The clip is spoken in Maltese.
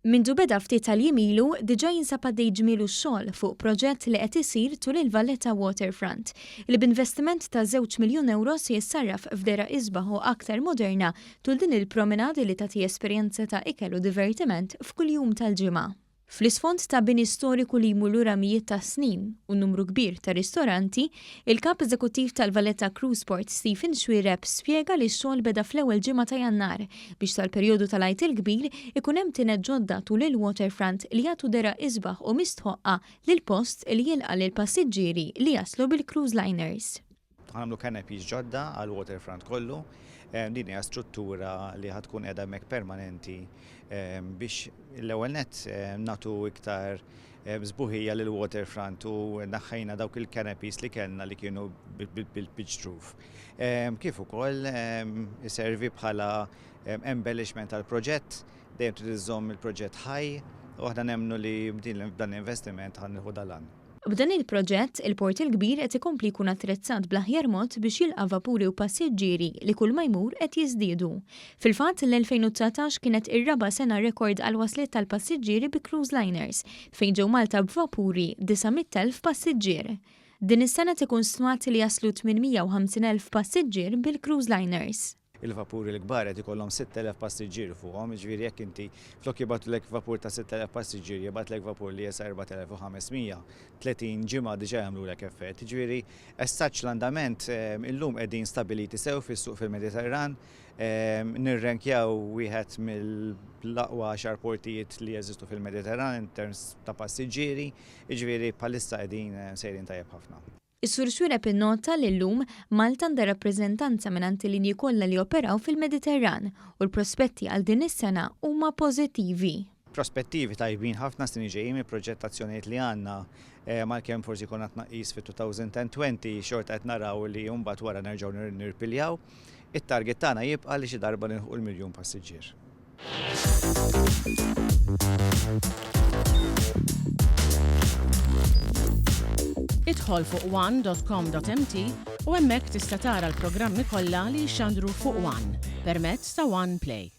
Mindu beda ftit tal-jimilu diġà jinsab għaddej ġmielu x-xogħol fuq proġett li qed isir tul il-Valletta Waterfront li b'investiment ta' €2 miljun se jissarraf f'dera isbaħ u aktar moderna tul din il-promenadi li tagħti esperjenza ta' ikel u divertiment f'kuljum tal-ġimgħa. Fl-isfond ta' bini storiku li jmur lura mijiet ta' snin u numru kbir ta' ristoranti, il-kap eżekuttiv tal-Valletta Cruise Port Stephen Xwireb spjega li x-xogħol beda fl-ewwel ġimgħa ta' Jannar biex tal-perjodu tal-għajt il-kbir ikun hemm tinet ġodda tul il-waterfront li jagħtu dera isbaħ u mistħoqqa lil post li jilqa' lil passiġġieri li jaslu bil-cruise liners. Għamlu canopies ġodda għal-waterfront kollu. Din hija struttura li ħatkun qiegħda hemmhekk permanenti biex l-ewwel nett nagħtu iktar sbuħija lil waterfront u naħħajna dawk il-canopies li kellna li kienu bil-pitch roof. Kif ukoll iservi bħala embellishment tal-proġett, dejjem trid iżomm il-proġett ħaj u aħna nemmnu li b'dan l-investiment ħannieħu dalan. B'dan il-proġett, il-port il-kbir qed ikompli jkun attrezzat bl-aħjar mod biex jilqa' vapuri u passiġġieri li kull ma jmur qed jiżdiedu. Fil-fatt l-2019 kienet ir-raba' sena rekord għal wasliet tal-passiġġieri bi cruise liners fejn ġew Malta b'vapuri 900,000 passiġġier. Din is-sena tkun stmat li jaslu 850,000 passiġġier bil-cruise liners. Il-vapuri l-kbar qed ikollhom 6,000 passiġġier fuqhom, jiġifieri jekk inti flok jibatlek vapur ta' 6,000 passiġġier jibatlek vapur li jesa 4,500, 30 ġimgħa diġà jagħmlulek effett. Jiġifieri essaċ l-andament illum qegħdin stabiliti sew fis-suq fil-Mediterran, nirrenkjaw wieħed mill-aqwa 10 portijiet li jeżistu fil-Mediterran in terms ta' passiġġieri, jiġifieri bħalissa qegħdin sejrin tajjeb ħafna. Is-Sur Xwireb innota li llum Malta għandha rappreżentanza mingħand il-linji kollha li operaw fil-Mediterran u l-prospetti għal din is-sena huma pożittivi. Prospettivi tajbin ħafna snin ġejjin il-proġettazzjonijiet li għandna malkemm forsi jkun qed tnaqqis fit-2020 xorta qed naraw li mbagħad wara nerġgħu nirpiljaw. It-target tagħna jibqa' li xi darba nilħu l-miljun passiġġier. Idħol fuq one.com.mt u hemmhekk tista' tara l-programmi kollha li jxandru fuq One permezz ta' One Play.